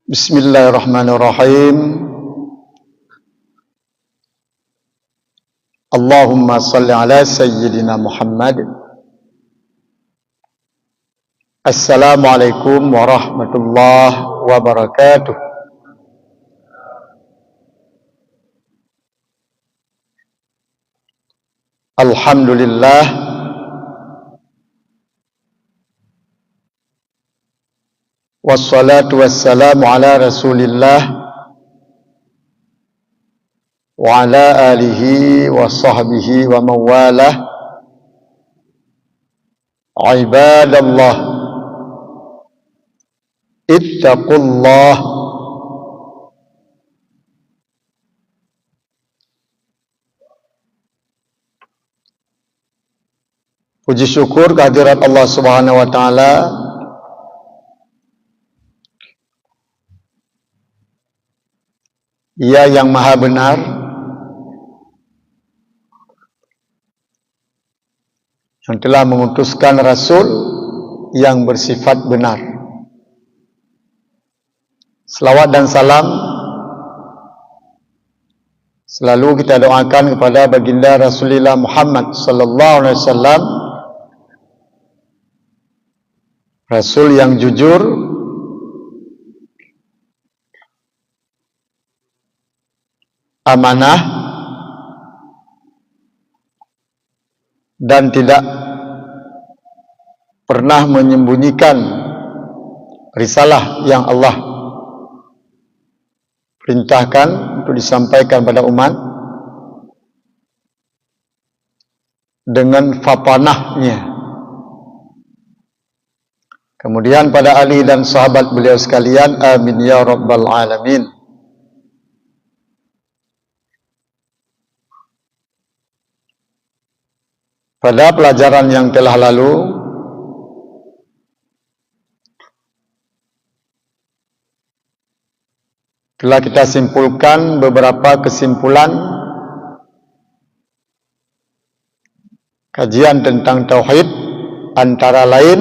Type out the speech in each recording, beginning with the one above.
Bismillahirrahmanirrahim. Allahumma salli ala Sayyidina Muhammad. Assalamualaikum warahmatullahi wabarakatuh. Alhamdulillah, wassalatu wassalamu ala Rasulillah wa ala alihi wa sahbihi wa mawalah. Ibadallah, ittaqullah. Puji syukur kehadirat Allah Subhanahu wa taala Ia yang maha benar, yang telah mengutuskan Rasul yang bersifat benar. Selawat dan salam selalu kita doakan kepada baginda Rasulullah Muhammad sallallahu alaihi wasallam, Rasul yang jujur, amanah, dan tidak pernah menyembunyikan risalah yang Allah perintahkan untuk disampaikan pada umat dengan fapanahnya. Kemudian pada ahli dan sahabat beliau sekalian, amin ya rabbal alamin. Pada pelajaran yang telah lalu, telah kita simpulkan beberapa kesimpulan kajian tentang tauhid, antara lain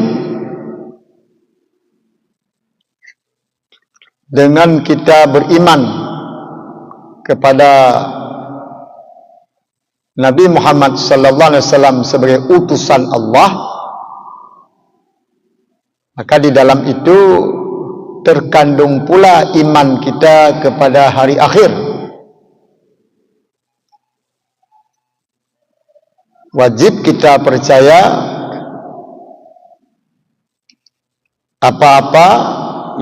dengan kita beriman kepada Nabi Muhammad sallallahu alaihi wasallam sebagai utusan Allah, maka di dalam itu terkandung pula iman kita kepada hari akhir. Wajib kita percaya apa-apa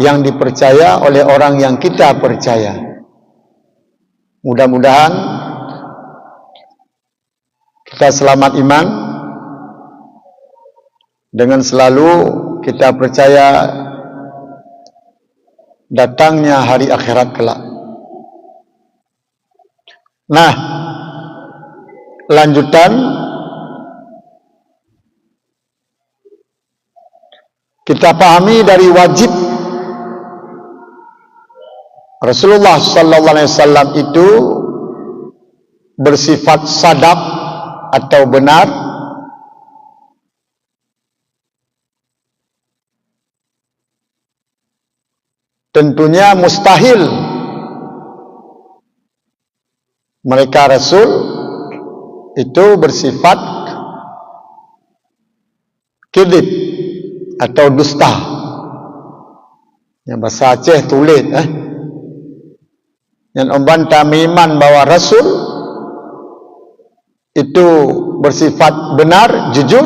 yang dipercaya oleh orang yang kita percaya. Mudah-mudahan kita selamat iman dengan selalu kita percaya datangnya hari akhirat kelak. Nah, lanjutan kita pahami dari wajib Rasulullah sallallahu alaihi wasallam itu bersifat sadaq atau benar, tentunya mustahil mereka Rasul itu bersifat kidib atau dusta. Yang bahasa Aceh tulit, yang membantah iman bahwa Rasul itu bersifat benar, jujur,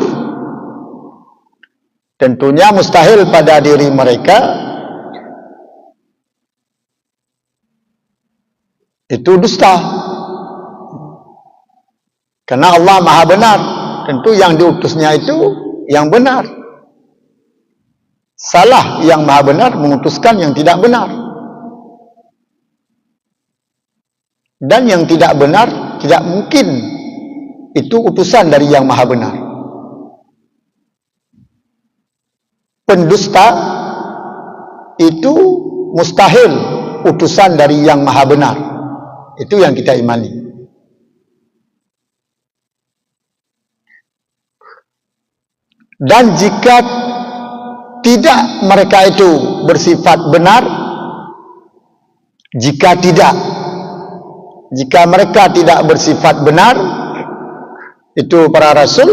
tentunya mustahil pada diri mereka itu dusta. Karena Allah maha benar, tentu yang diutusnya itu yang benar. Salah yang maha benar mengutuskan yang tidak benar. Dan yang tidak benar tidak mungkin itu utusan dari yang maha benar. Pendusta itu mustahil utusan dari yang maha benar. Itu yang kita imani. Dan jika tidak mereka itu bersifat benar, Jika mereka tidak bersifat benar, itu para rasul,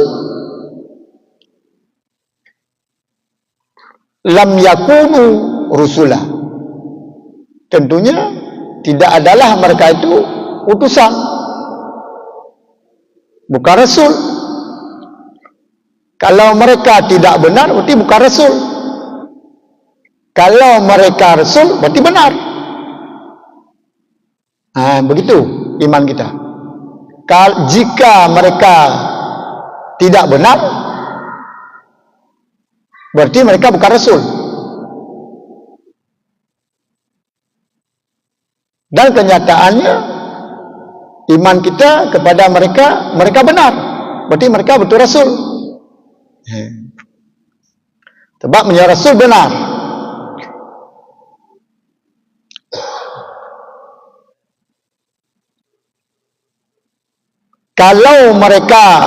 lam yakunu rusula, tentunya tidak adalah mereka itu utusan, bukan rasul. Kalau mereka tidak benar, berarti bukan rasul. Kalau mereka rasul, berarti benar. Begitu iman kita. Jika mereka tidak benar, berarti mereka bukan rasul. Dan kenyataannya iman kita kepada mereka benar, berarti mereka betul rasul. Sebab menjadi rasul benar. Kalau mereka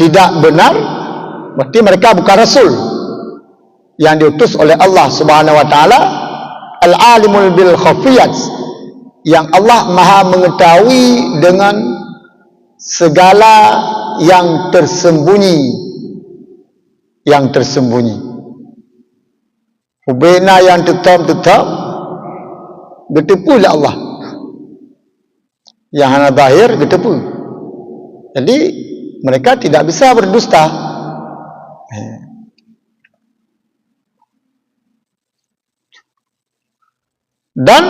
tidak benar, berarti mereka bukan rasul yang diutus oleh Allah Subhanahu wa taala, al-alimul bil khafiyat, yang Allah Maha mengetahui dengan segala yang tersembunyi, hubena yang tetap bertepu oleh Allah, yang hanya zahir bertepu. Jadi mereka tidak bisa berdusta. Dan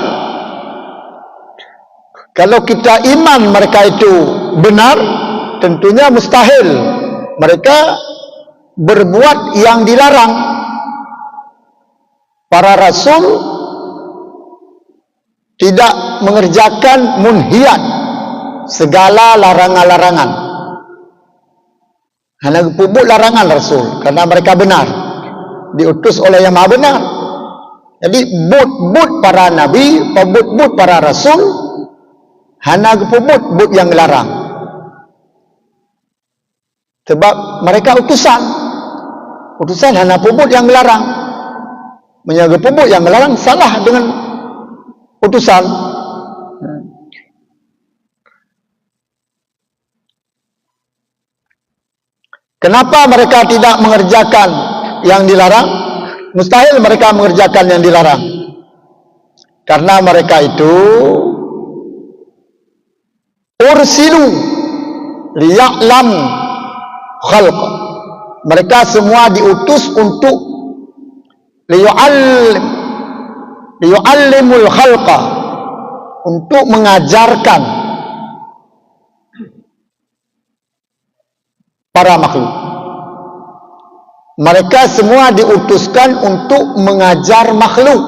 kalau kita iman mereka itu benar, tentunya mustahil mereka berbuat yang dilarang. Para rasul tidak mengerjakan munhiyat, segala larangan-larangan. Hanya pupuk larangan rasul, karena mereka benar, diutus oleh yang maha benar. Jadi but para nabi, but para rasul, hanya but yang larang. Sebab mereka utusan hanya pupuk yang larang. Menjaga pupuk yang larang salah dengan utusan. Kenapa mereka tidak mengerjakan yang dilarang? Mustahil mereka mengerjakan yang dilarang, karena mereka itu ursilu liya'lam khalq. Mereka semua diutus untuk liyu'allimul khalqa, untuk mengajarkan para makhluk. Mereka semua diutuskan untuk mengajar makhluk.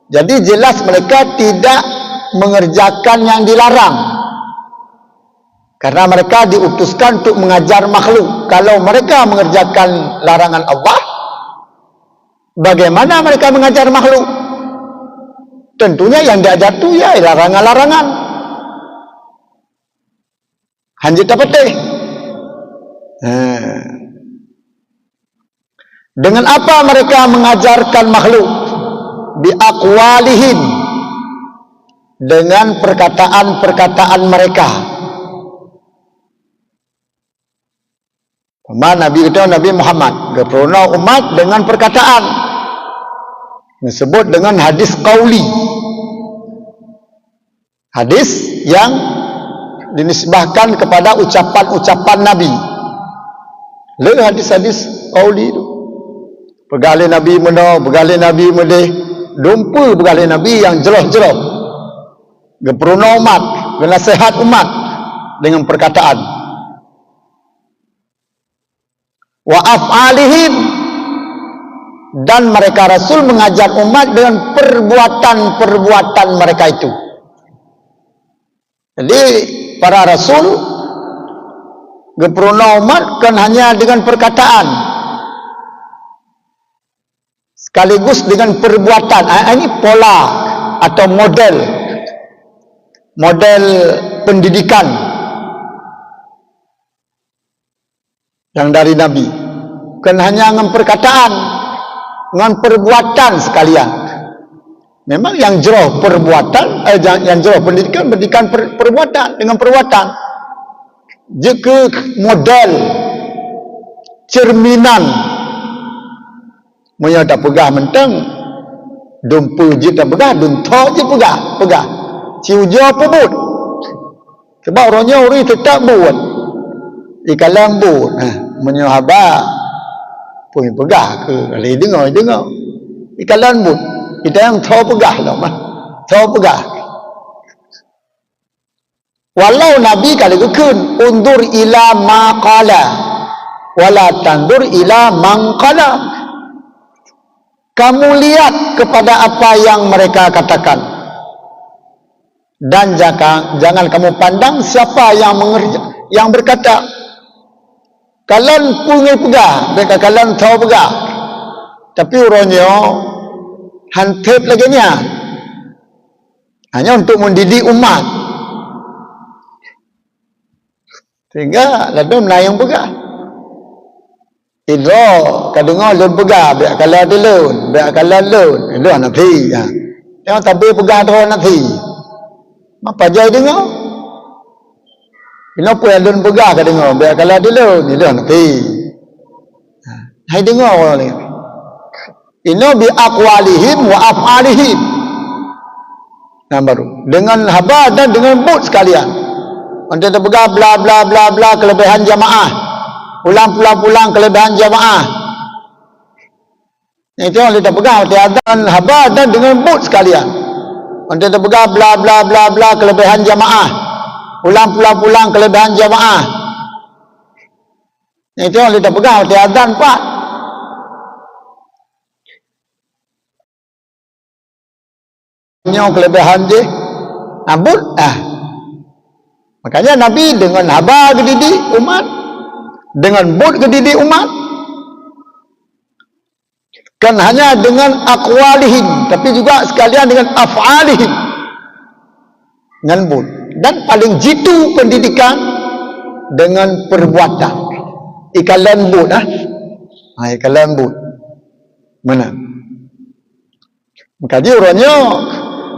Jadi jelas mereka tidak mengerjakan yang dilarang, karena mereka diutuskan untuk mengajar makhluk. Kalau mereka mengerjakan larangan Allah, bagaimana mereka mengajar makhluk? Tentunya yang diajar itu ya larangan-larangan. Hanjit apa teh? Dengan apa mereka mengajarkan makhluk? Biaqwalihim, dengan perkataan-perkataan mereka. Nabi itu Nabi Muhammad berperuna umat dengan perkataan, disebut dengan hadis qauli, hadis yang dinisbahkan kepada ucapan-ucapan Nabi. Lalu hadis-hadis qauli itu, pegalih Nabi mena, pegalih Nabi medeh, dumpu pegalih Nabi yang jelas-jelas berperuna umat, nasihat umat dengan perkataan. Wa af'alihim, dan mereka rasul mengajar umat dengan perbuatan-perbuatan mereka itu. Jadi para rasul geprona umat kan hanya dengan perkataan, sekaligus dengan perbuatan. Ini pola atau model pendidikan yang dari Nabi. Bukan hanya dengan perkataan, dengan perbuatan sekalian. Memang yang jeroh perbuatan, yang jeroh pendidikan perbuatan dengan perbuatan. Jika model cerminan punya tak pegah mentang dumpu je tak pegah, duntok je pegah ciuja pebut sebab orangnya ori tetap buat ikalan but punya haba pun pegah ke kali dengar ikalan but kita yang tahu pegah lah mah tahu pegah walau Nabi kali kekun undur ila maqala wala tandur ila mangqala. Kamu lihat kepada apa yang mereka katakan dan jangan kamu pandang siapa yang berkata. Kalian pungi pegah, mereka kalian tahu pegah, tapi orangnya hantep lagi nya hanya untuk mendidik umat sehingga lalu menayang pegah. Idro kadang lun pegah biar kala dilun biar kala lun lu nanti ya yang tapi pegah tu nanti apa jai dengar kenapa yang lun pegah kadang biar kala dilun lu nanti hai dengar orang ni inna bi aqwalihim wa af'alihim baru dengan haba dan dengan but sekalian untuk pegah bla bla bla bla kelebihan jamaah pulang kelebihan jamaah. Itu yang kita pegang tiada haba dan dengan but sekalian. Untuk kita pegang bla bla bla bla kelebihan jamaah. Pulang kelebihan jamaah. Itu yang kita pegang tiada pak. Kelebihan je. But makanya Nabi dengan haba dididik umat. Dengan but dididik umat kan hanya dengan aqwalihim tapi juga sekalian dengan af'alihim dengan but dan paling jitu pendidikan dengan perbuatan ikalan but ikalan but mana maka dia orangnya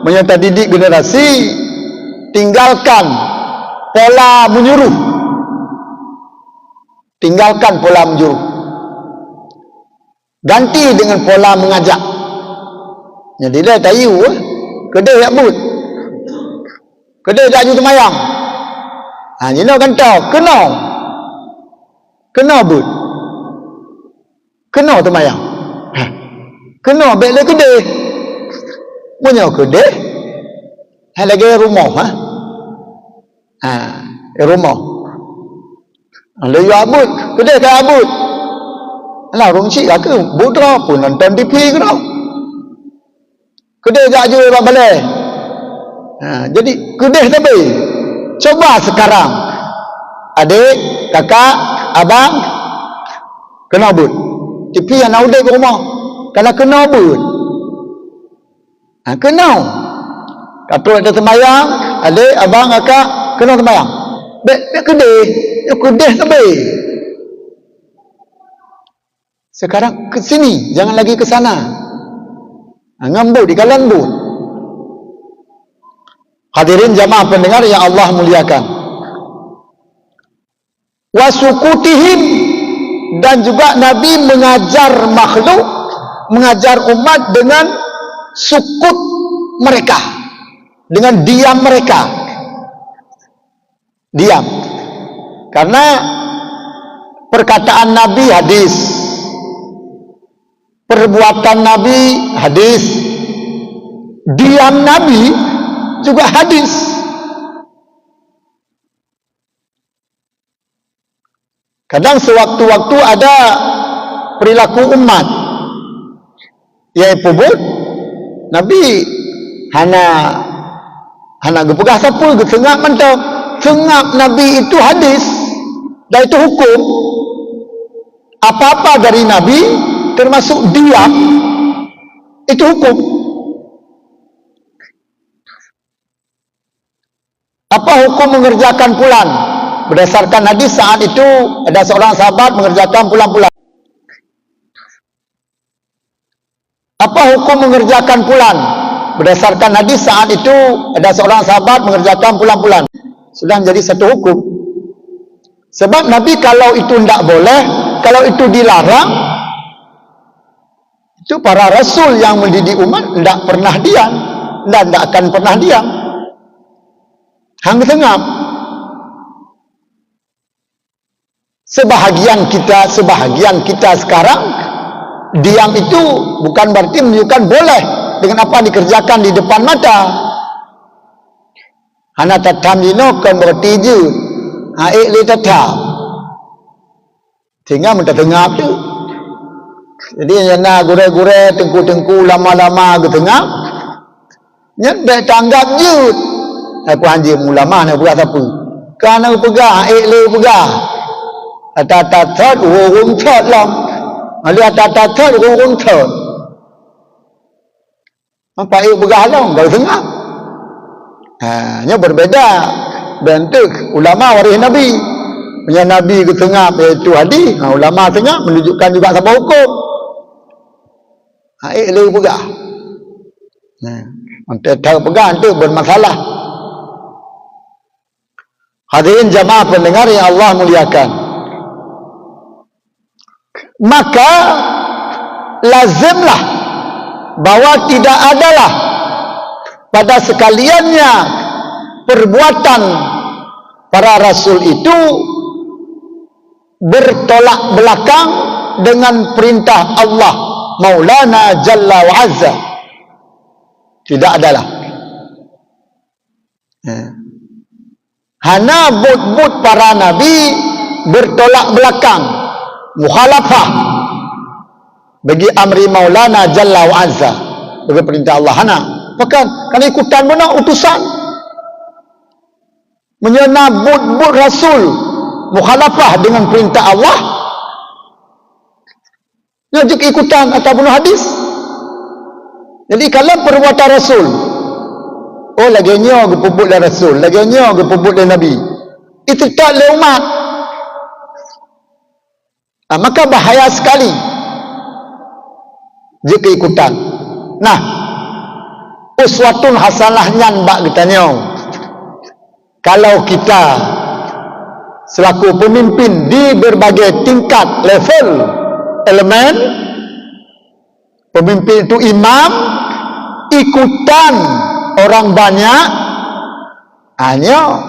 menyata didik generasi tinggalkan pola menyuruh tinggalkan pola menjuruh ganti dengan pola mengajak jadi dia tayu kedai tak but kedai tak jumpa mayang ni nak kantau kena but kena tu mayang kena baik lagi kedai punya kedai lagi rumah rumah lalu abut kedai tak abut lah orang cik lah ke budrah pun nonton TV ke tau kedai tak jual balai jadi kedai tapi coba sekarang adik kakak abang kena abut TV yang nak udah ke rumah kalau kena abut kena kalau ada sembahyang adik abang kakak kena sembahyang baik kedai sampai sekarang ke sini jangan lagi ke sana ngambut di kalan but hadirin jamaah pendengar yang Allah muliakan wasukutihim dan juga Nabi mengajar makhluk mengajar umat dengan sukut mereka dengan diam mereka diam karena perkataan Nabi hadis perbuatan Nabi hadis diam Nabi juga hadis kadang sewaktu-waktu ada perilaku umat yaitu pun Nabi hana gepegah sapu gesengak mantap sengak Nabi itu hadis dan itu hukum apa-apa dari Nabi termasuk diam itu hukum apa hukum mengerjakan pulang berdasarkan hadis saat itu ada seorang sahabat mengerjakan pulang-pulang apa hukum mengerjakan pulang berdasarkan hadis saat itu ada seorang sahabat mengerjakan pulang-pulang, sudah menjadi satu hukum. Sebab Nabi kalau itu tidak boleh, kalau itu dilarang, itu para rasul yang mendidik umat tidak pernah diam dan tidak akan pernah diam. Hang tengah. Sebahagian kita sekarang diam itu bukan berarti menunjukkan boleh dengan apa dikerjakan di depan mata. Hana tatam dino kan berarti je. Aik le tatam. Tinggal minta tengah tu. Jadi yana gure-gure tengku-tengku lama-lama ke tengah. Nya dak tanggap je. Aku anjing ulama nak buat apa? Kan aku pegang aik le pegang. Atat-atat urung thot lah. Ali atat-atat urung thot. Apa aik pegang lah baru tengah. Nya berbeza bentuk ulama waris Nabi. Punya Nabi ke tengah iaitu hadis, ulama tengah menunjukkan juga sama hukum. Aik le pegang. Antara pegang tu bermasalah. Hadirin jamaah pendengar yang Allah muliakan, maka lazimlah bahwa tidak adalah pada sekaliannya perbuatan para rasul itu bertolak belakang dengan perintah Allah Maulana Jalla wa Azza. Tidak adalah. Hana but-but para nabi bertolak belakang, mukhalafah bagi amri Maulana Jalla wa Azza, bagi perintah Allah. Hana bahkan kan ikutan mana utusan menyena but-but rasul mukhalafah dengan perintah Allah, ngajak ikutan ataupun hadis. Jadi kalau perbuatan rasul, oh laginya gepuput dari rasul, laginya gepuput dari nabi, itu tak oleh umat, maka bahaya sekali jika ikutan. Nah, uswatun hasanah nyan bak ditanya, kalau kita selaku pemimpin di berbagai tingkat level elemen, pemimpin itu imam, ikutan orang banyak, hanya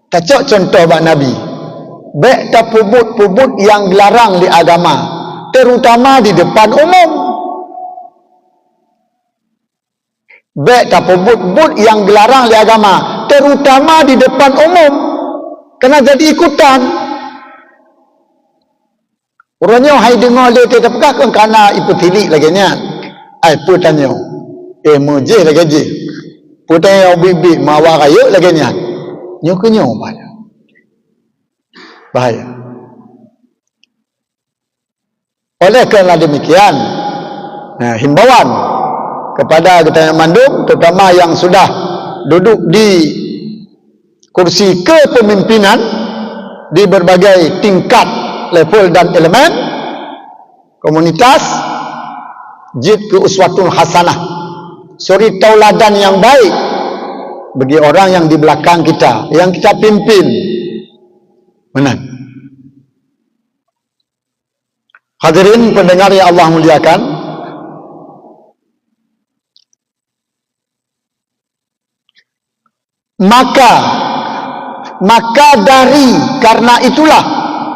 cocok contoh bak Nabi, baik tak pubut-pubut yang dilarang di agama, terutama di depan umum. Baik tak pubut-pubut yang dilarang di agama, terutama di depan umum, kena jadi ikutan. Orangnya hai dengar dia tak pekah kan kana iputilik lagi nya. Ai putanya. Muje lagi je. Putanya bibi mawa kayu lagi nya. Nyokunyo bahaya. Bahaya. Oleh kerana demikian, himbauan kepada kita yang mandum, terutama yang sudah duduk di kursi kepemimpinan di berbagai tingkat level dan elemen komunitas, jid ke uswatun hasanah, suri tauladan yang baik bagi orang yang di belakang kita, yang kita pimpin. Benar. Hadirin pendengar yang Allah muliakan, maka dari karena itulah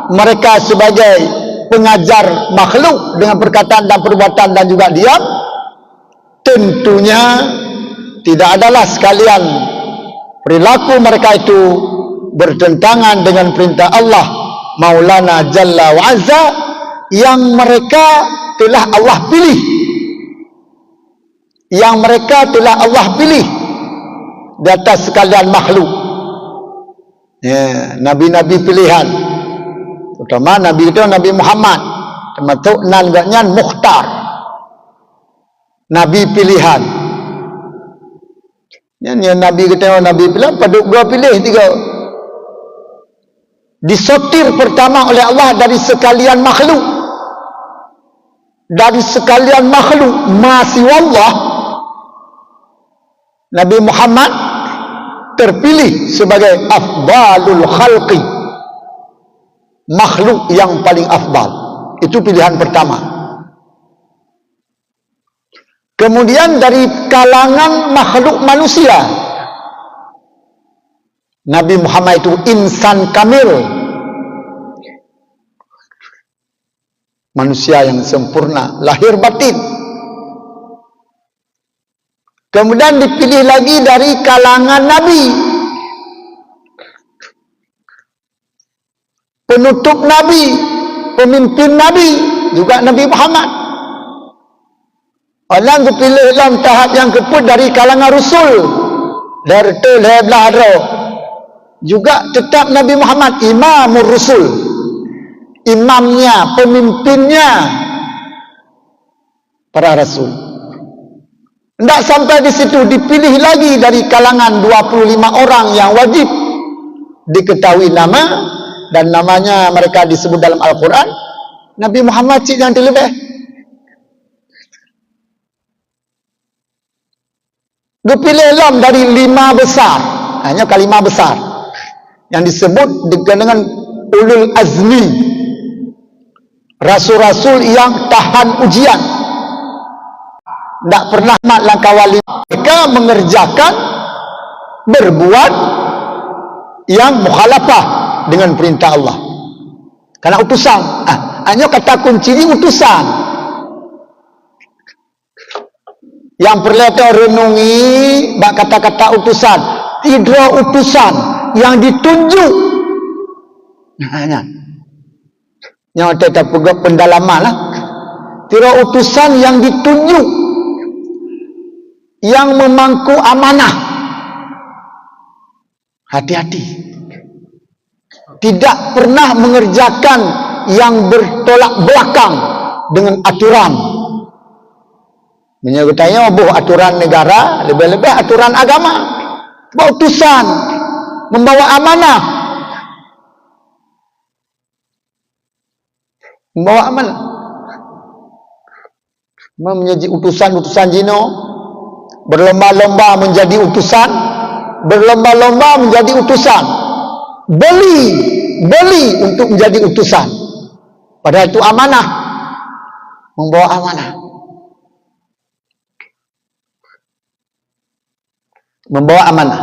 mereka sebagai pengajar makhluk dengan perkataan dan perbuatan dan juga diam, tentunya tidak adalah sekalian perilaku mereka itu bertentangan dengan perintah Allah Maulana Jalla wa Azza yang mereka telah Allah pilih, yang mereka telah Allah pilih di atas sekalian makhluk. Nabi-nabi pilihan, terutama Nabi itu Nabi Muhammad, termasuk nangganya Mukhtar, Nabi pilihan. Yang Nabi kita Nabi pilihan, pada dua pilih tiga. Disortir pertama oleh Allah dari sekalian makhluk, dari sekalian makhluk masih Allah, Nabi Muhammad terpilih sebagai afdalul khalqi, makhluk yang paling afdal. Itu pilihan pertama. Kemudian dari kalangan makhluk manusia, Nabi Muhammad itu insan kamil, manusia yang sempurna lahir batin. Kemudian dipilih lagi dari kalangan nabi, penutup nabi, pemimpin nabi juga Nabi Muhammad. Orang dipilih dalam tahap yang keempat dari kalangan Rasul. Dartul Hebladro juga tetap Nabi Muhammad Imamur Rasul, imamnya, pemimpinnya para Rasul. Tidak sampai di situ, dipilih lagi dari kalangan 25 orang yang wajib diketahui nama, dan namanya mereka disebut dalam Al-Quran. Nabi Muhammad cik yang terlebih. Dipilih lam dari 5 besar, hanya kalimah besar yang disebut dengan ulul azmi, rasul-rasul yang tahan ujian, tidak pernah langkah wali. Mereka mengerjakan, berbuat yang mukhalafah dengan perintah Allah karena utusan. Hanya kata kunci ini utusan. Yang perlu kita renungi bak kata-kata utusan, tidak utusan yang ditunjuk. Yang kita pegang pendalaman lah. Tidak utusan yang ditunjuk, yang memangku amanah. Hati-hati. Tidak pernah mengerjakan yang bertolak belakang dengan aturan. Menyebutnya aturan negara, lebih-lebih aturan agama. Utusan membawa amanah, membawa amanah, menjadi utusan jino, berlomba-lomba menjadi utusan, berlomba-lomba menjadi utusan, beli untuk menjadi utusan. Padahal itu amanah, membawa amanah. Membawa amanah.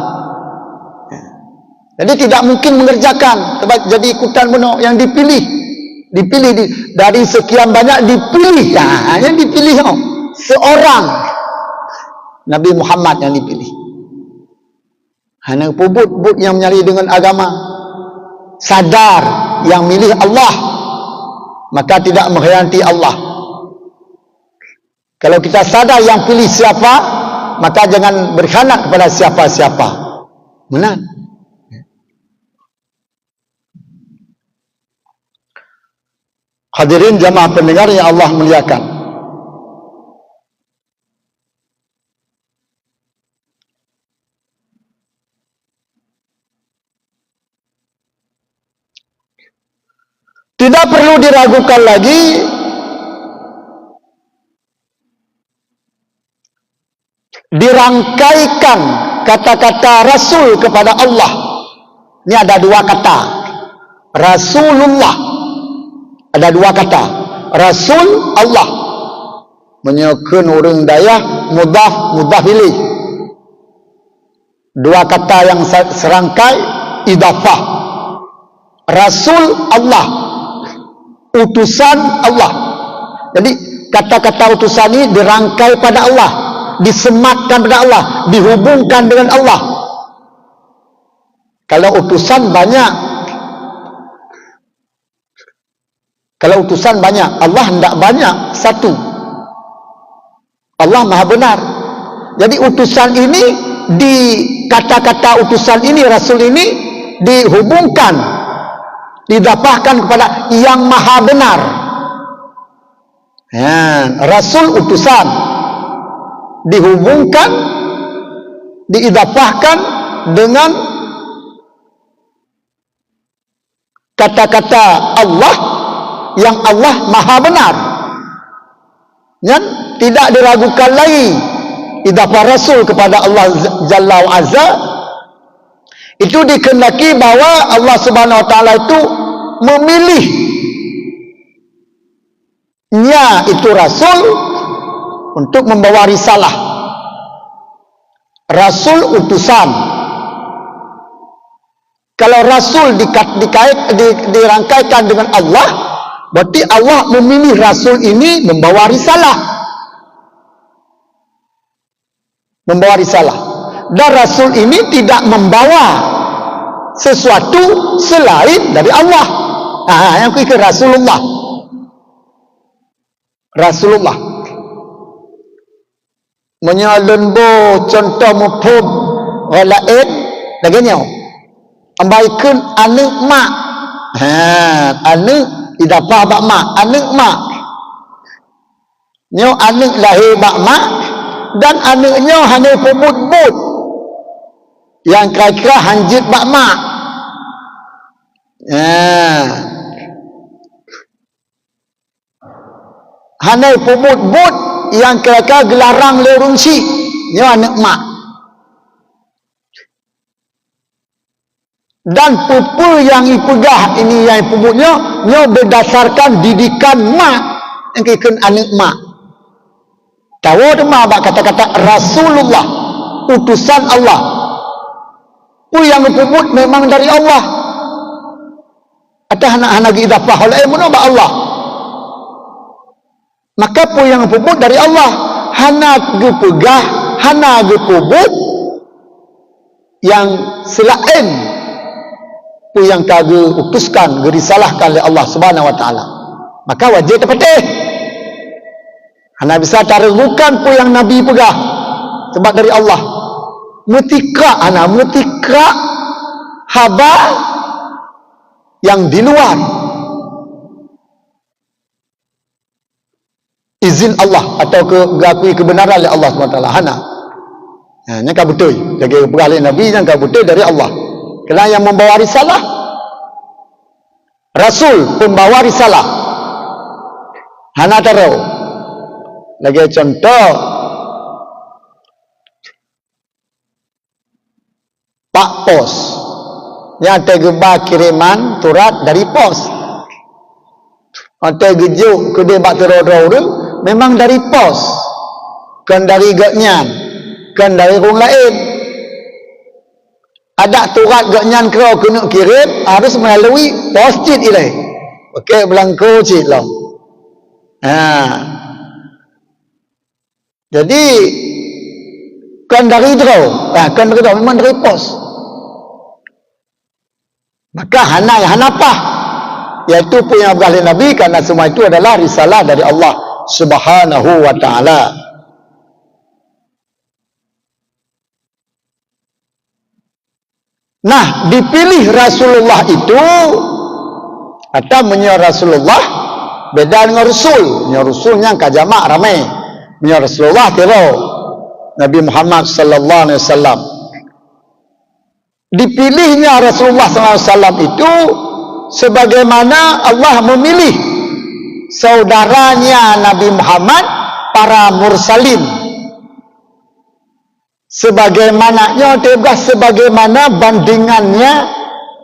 Jadi tidak mungkin mengerjakan, sebab jadi ikutan benar. Yang dipilih dari sekian banyak dipilih. Yang dipilih seorang Nabi Muhammad yang dipilih. Hanya pubut yang menyali dengan agama, sadar yang milih Allah, maka tidak mengkhianati Allah. Kalau kita sadar yang pilih siapa, maka jangan berkhianat kepada siapa-siapa. Benar. Hadirin jamaah pendengar yang Allah muliakan. Tidak perlu diragukan lagi dirangkaikan kata-kata Rasul kepada Allah. Ini ada 2 kata. Rasulullah. Ada 2 kata. Rasul Allah. Menyokun orang daya mudhaf ilaih. 2 kata yang serangkai idafah. Rasul Allah, utusan Allah. Jadi kata-kata utusan ini dirangkai pada Allah, disematkan pada Allah, dihubungkan dengan Allah. Kalau utusan banyak, Allah tidak banyak, satu. Allah Maha benar. Jadi utusan ini, di kata-kata utusan ini, Rasul ini dihubungkan, didapatkan kepada yang Maha benar. Rasul utusan dihubungkan, diidafahkan dengan kata-kata Allah yang Allah Maha benar. Yang tidak diragukan lagi idafah rasul kepada Allah Jalla wa Azza, itu dikehendaki bahawa Allah Subhanahu wa taala itu memilihnya itu rasul untuk membawa risalah. Rasul utusan. Kalau rasul dirangkaikan dengan Allah, berarti Allah memilih rasul ini membawa risalah. Membawa risalah. Dan rasul ini tidak membawa sesuatu selain dari Allah. Yang kira Rasulullah. Rasulullah. Menyalembo contoh mufhum walain laganya. Ambaikan anak mak. Anak idafah bak mak, anak mak. Nyo anak lahir bak mak dan anaknya hanya pemut-mut. Yang kira-kira hanjit bak mak. Hanai pemut-mut yang kira-kira gelarang lerungsi. Ini anak mak. Dan pupu yang ipegah ini yang pemutnya, ini berdasarkan didikan mak. Yang kira anak mak. Tahu tu mak kata-kata Rasulullah. Utusan Allah. Yang pemut memang dari Allah. Atau anak-anak idafah oleh menobak Allah. Maka pun yang pemut dari Allah. Hana gepegah, hana gepubut yang selain pun yang kagak utuskan, gerisalahkan oleh Allah Subhanahu wa taala. Maka wajib terpetih. Hana bisa taruhkan pun yang Nabi pegah sebab dari Allah. Mutika haba yang di luar izin Allah atau mengakui kebenaran oleh Allah SWT. Hana. Yang kau betul. Jadi beralih Nabi yang kau betul dari Allah. Kerana yang membawa risalah, Rasul pembawa risalah. Hana taruh. Lagi contoh, Pak Pos. Yang tergebar kiriman turat dari pos. Atau gejuk ke dia bak teror-teror memang dari pos. Kan dari gaknyan. Kan dari orang lain. Ada turat gaknyan kau kena kirim harus melalui pos cit ilai. Okey belangko cit lah. Jadi kan dari draw. Kan dari draw memang dari pos. Maka hanapah iaitu punya beralih Nabi karena semua itu adalah risalah dari Allah Subhanahu wa taala. Nah, dipilih Rasulullah itu kata menyo Rasulullah beda dengan Rasul. Menyo Rasulnya ka jamak ramai. Menyo Rasulullah kira Nabi Muhammad sallallahu alaihi wasallam. Dipilihnya Rasulullah SAW itu sebagaimana Allah memilih saudaranya Nabi Muhammad para mursalin. Sebagaimana bandingannya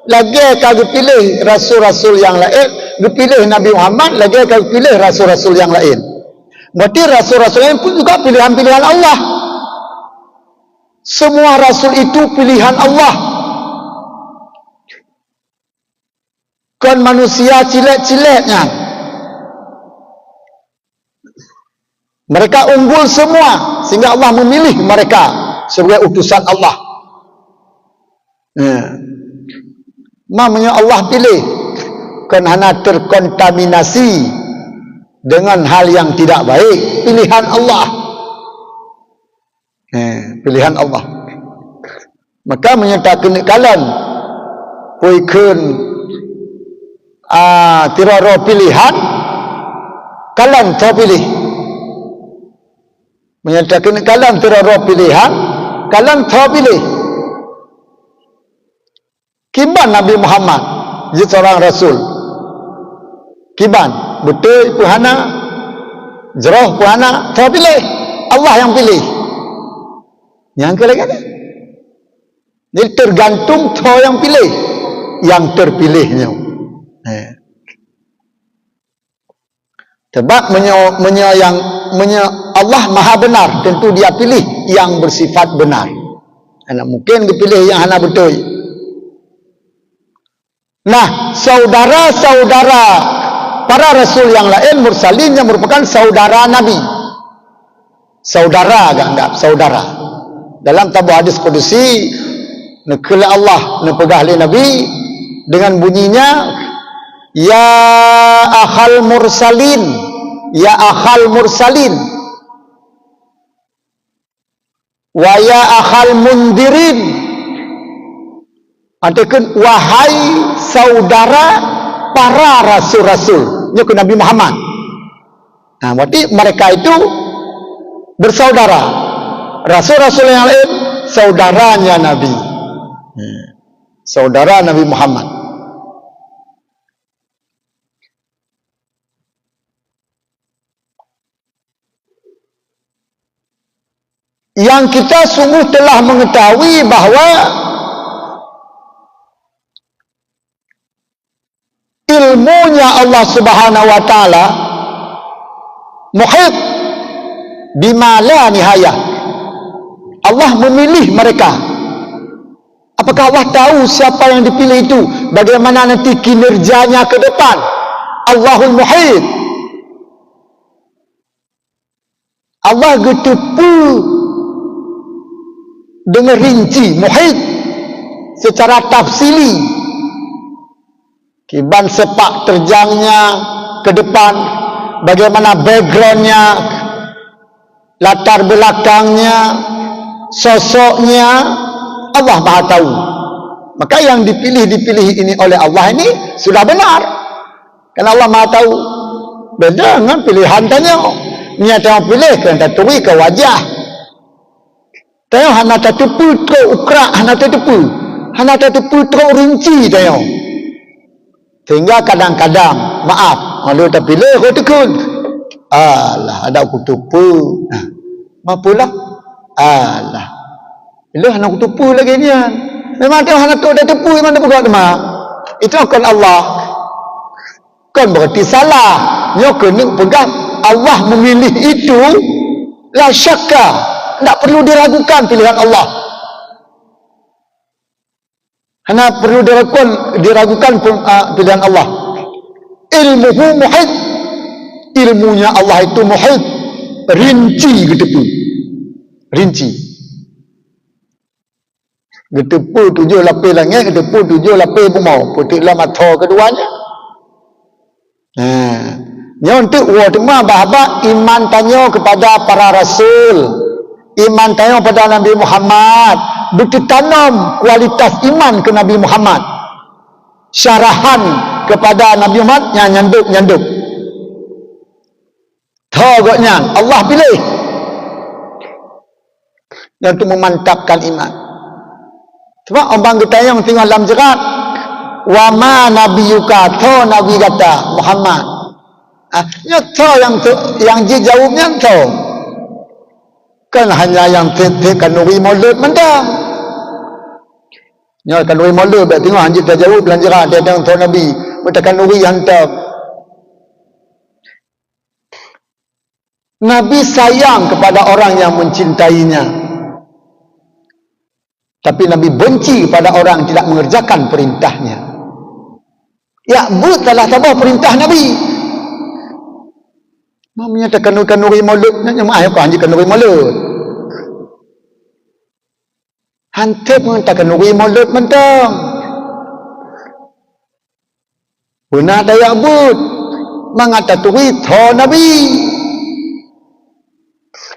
lagi kalau pilih rasul-rasul yang lain, dipilih Nabi Muhammad lagi kalau pilih rasul-rasul yang lain. Berarti rasul-rasul lain pun juga pilihan-pilihan Allah. Semua rasul itu pilihan Allah. Kan manusia cilik-ciliknya. Mereka unggul semua sehingga Allah memilih mereka sebagai utusan Allah. Namanya Allah pilih kerana terkontaminasi dengan hal yang tidak baik. Pilihan Allah. Pilihan Allah. Maka menyatakan kalian puikan tiraro pilihan kalian terpilih. Menyatakan kalian tiraro pilihan kalian terpilih. Kiban Nabi Muhammad jadi seorang Rasul. Kiban betul puhana jerah puhana terpilih. Allah yang pilih. Yang ke lagi. Jadi tergantung tu yang pilih, yang terpilihnya. Sebab Allah Maha benar, tentu dia pilih yang bersifat benar. Anak mungkin dia pilih yang hana betul. Nah, saudara-saudara para rasul yang lain mursalin yang merupakan saudara Nabi. Saudara agak anggap saudara. Dalam tabu hadis kudusi, nekala Allah nepegah li Nabi dengan bunyinya, ya akhal mursalin, ya akhal mursalin, wa ya akhal mundirin. Artikan wahai saudara para rasul-rasul, ini ke Nabi Muhammad. Nah, berarti mereka itu bersaudara. Rasul-rasul yang lain saudaranya Nabi. Saudara Nabi Muhammad. Yang kita sungguh telah mengetahui bahawa ilmunya Allah Subhanahu wa taala muhit bima la nihayah. Allah memilih mereka. Apakah Allah tahu siapa yang dipilih itu? Bagaimana nanti kinerjanya ke depan? Allahul muhit. Allah getepu dengan rinci, muhit secara tafsili. Kiban sepak terjangnya ke depan, bagaimana backgroundnya, latar belakangnya, sosoknya, Allah Maha tahu. Maka yang dipilih ini oleh Allah ini sudah benar, karena Allah Maha tahu. Beda dengan pilihan tanya, niat yang pilih kena tatui ke wajah. Tanya hana tatupu teruk ukrak, hana tatupu teruk rinci tanya. Sehingga kadang-kadang maaf, malu tak pilih kau tekun. Alah, ada aku tupu. Nah, mapulah. Alah. Bila anak tupu lagi ni kan. Memang dia anak tu dah tupu, memang dia buat mak. Itu akan Allah. Kan berarti salah. Nyo kena pegang Allah memilih itu la syakka. Tak perlu diragukan pilihan Allah. Hanya perlu diragukan pilihan Allah. Ilmuhu muhit. Ilmunya Allah itu muhit. Rinci getepu. Rinci. Getepu 7 lapis langit, getepu 7 lapis bumau. Putiklah mata keduanya. Yang untuk wah bahaba iman tanya kepada para rasul. Iman tanya kepada Nabi Muhammad. Bertanam kualitas iman ke Nabi Muhammad. Syarahan kepada Nabi Muhammad yang nyanduk. Togoknya Allah pilih yang untuk memantapkan iman. Sebab orang kita yang tinggal dalam jerat, wa ma nabiyuka, to nabi kata Muhammad. Nyoto yang jawabnya to. Kan hanya yang kanuri maulud mendam. Nyo kanuri maulud dak tengok anjing dah jawab belanjaran dia dengan to nabi, bertakan kanuri hantar. Nabi sayang kepada orang yang mencintainya. Tapi Nabi benci kepada orang yang tidak mengerjakan perintahnya. Ya, telah tabah perintah Nabi. Menyatakan kanuri maulud, nanya maaf kau anjing kanuri maulud. Hantar mengatakan kanuri maulud mentang. Benar daya but mengaturi to Nabi.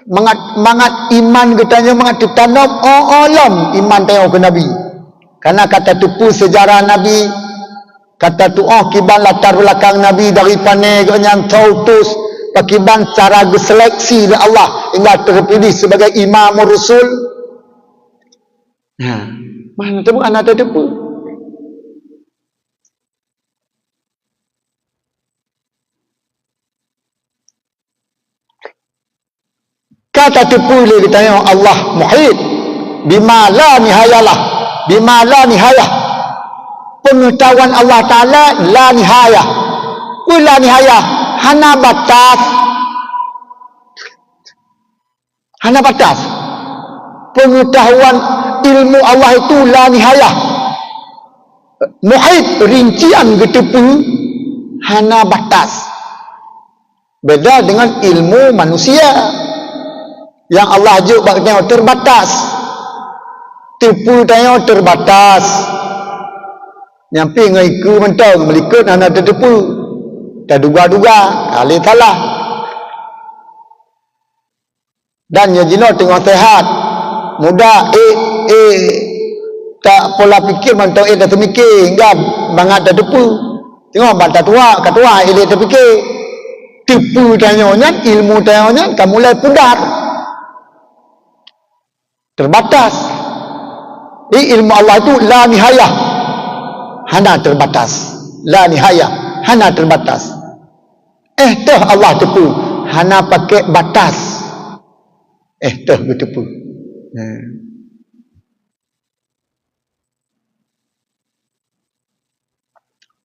Mangat iman katanya mangat ditanam alam iman tengok ke Nabi. Karena kata tupu sejarah Nabi, kata tu kiban latar belakang Nabi dari pane yang tautus pakiban cara seleksi dari Allah hingga terpilih sebagai imam rasul. Mana tu anak tupu. Kata tipu dia ditanya Allah muhit. bima la nihayalah, bima la nihayah. Pengetahuan Allah Ta'ala la nihayah. La nihayah, hana batas. Hana batas. Pengetahuan ilmu Allah itu la nihayah. Muhit, rincian getepu, hana batas. Beda dengan ilmu manusia yang Allah ajuk bak tengok terbatas. Tipu tengok terbatas. Nyampi ngaiku mentang melikut hana tertipu. Tak duga-duga kali salah. Dan yang jino tengok sehat, muda tak pola fikir mentang dah termikir hingga bangat tak tipu. Tengok bantah tua, katua ele terfikir. Tipu tanyanya, ilmu tanyanya, kamu mulai pudar. Terbatas. Ilmu Allah itu la nihayah. Hana terbatas. La nihayah. Hana terbatas. Tuh Allah tipu. Hana pakai batas. Tuh bertipu.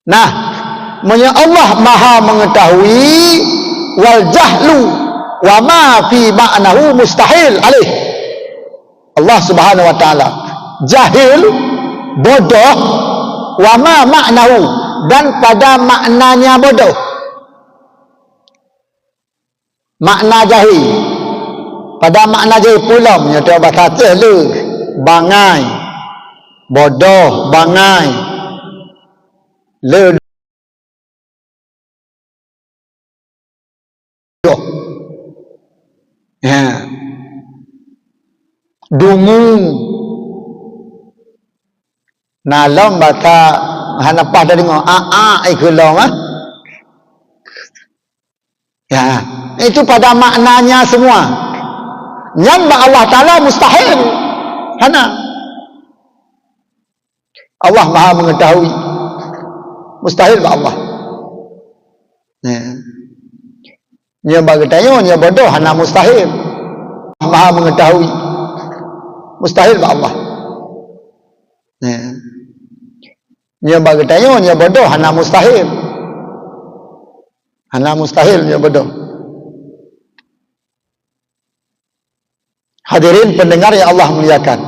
Nah, Allah maha mengetahui wal jahlu wa ma fi ma'nahu mustahil alaih. Allah Subhanahu wa taala jahil, bodoh, wa ma ma'nahu, dan pada maknanya bodoh. Makna jahil, pada makna jahil pula menyata bahasa le bangai, bodoh, bangai, le dungu nalom bata hanapah dari ngomong ikulong ya, itu pada maknanya semua. Nyamba Allah Ta'ala mustahil. Hana. Allah maha mengetahui. Mustahil bagi Allah. Nya bagi tanya, nya bodoh, hana mustahil. Maha mengetahui. Mustahil bagi Allah. Nya bagi tanya, nya bodoh, hana mustahil. Hana mustahil, nya bodoh. Hadirin pendengar yang Allah muliakan.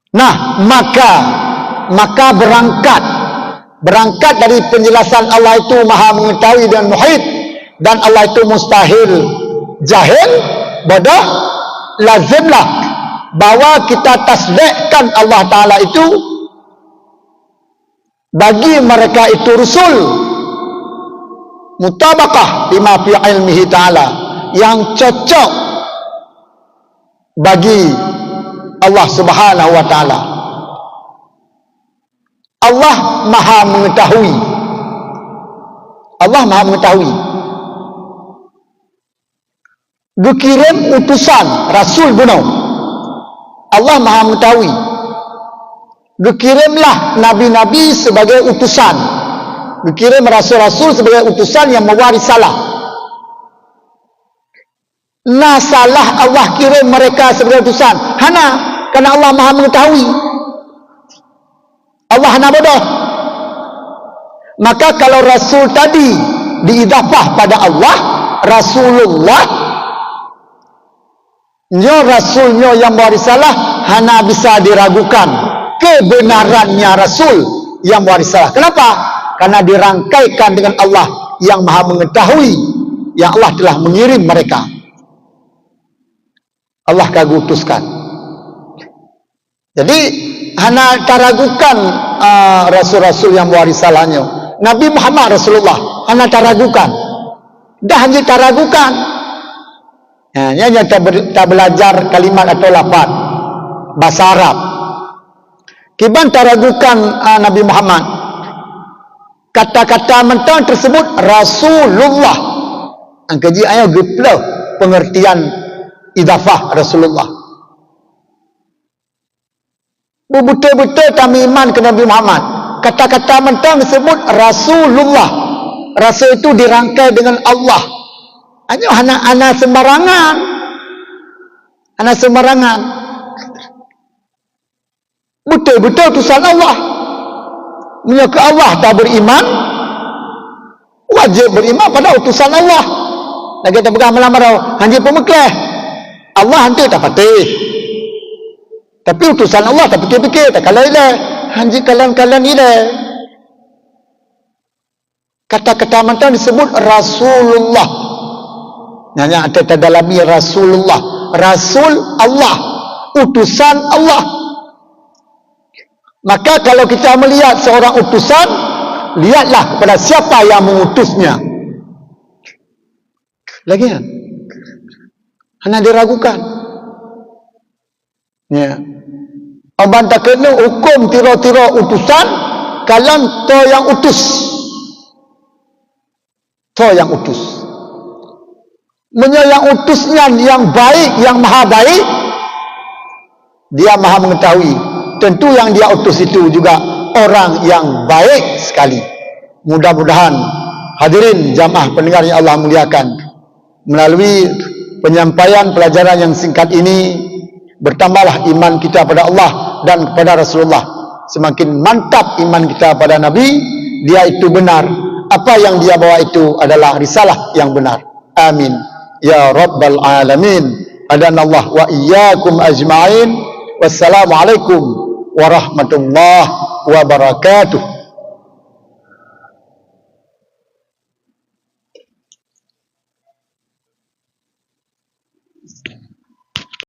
Nah, maka berangkat dari penjelasan Allah itu maha mengetahui dan muhit, dan Allah itu mustahil jahil, bodoh, lazimlah bahwa kita tasdikkan Allah Ta'ala itu bagi mereka itu Rasul mutabaqah lima fi ilmihi ta'ala, yang cocok bagi Allah Subhanahu wa ta'ala. Allah maha mengetahui. Allah maha mengetahui. Dikirim utusan Rasul bunuh. Allah maha mengetahui. Dikirimlah nabi-nabi sebagai utusan. Dikirim rasul-rasul sebagai utusan yang membawa risalah. Nah, salah Allah kirim mereka sebagai utusan. Hana, karena Allah maha mengetahui. Allah hana bodoh. Maka kalau Rasul tadi diidafah pada Allah, Rasulullah, nyo Rasulnya yang bawa risalah, hana bisa diragukan kebenarannya Rasul yang bawa risalah. Kenapa? Karena dirangkaikan dengan Allah yang maha mengetahui, yang Allah telah mengirim mereka. Allah kagutuskan. Jadi hana taragukan rasul-rasul yang bawa risalahnya. Nabi Muhammad Rasulullah hana taragukan. Dah hanya taragukan. Hanya tak belajar kalimat atau lafaz bahasa Arab. Kiban taragukan Nabi Muhammad. Kata-kata mentang tersebut Rasulullah. Angkaji ayat geplah pengertian idafah Rasulullah. Betul-betul kami iman ke Nabi Muhammad. Kata-kata mentang disebut Rasulullah. Rasul itu dirangkai dengan Allah. Hanya anak sembarangan. Anak sembarangan. Betul-betul utusan Allah. Menyangka Allah tak beriman, wajib beriman pada utusan Allah. Lagi kita pegang malam-malam hanji pemeklah. Allah hantu tak patih. Tapi utusan Allah tak fikir-fikir, tak kalah ilah. Hanji kalan-kalan ilah. Kata-kata mantan disebut Rasulullah. Nanya ada tadalami Rasulullah. Rasul Allah. Utusan Allah. Maka kalau kita melihat seorang utusan, lihatlah kepada siapa yang mengutusnya. Lagi kan? Hanya diragukan. Ya. Abang tak kena hukum tira-tira utusan kalam to yang utus. To yang utus. Yang utusnya yang baik, yang maha baik, dia maha mengetahui. Tentu yang dia utus itu juga orang yang baik sekali. Mudah-mudahan hadirin jamaah pendengar yang Allah muliakan, melalui penyampaian pelajaran yang singkat ini, bertambahlah iman kita pada Allah dan kepada Rasulullah. Semakin mantap iman kita pada Nabi, dia itu benar. Apa yang dia bawa itu adalah risalah yang benar. Amin. Ya Rabbal Alamin. Hadanallah wa iyyakum ajma'in. Wassalamualaikum warahmatullahi wabarakatuh.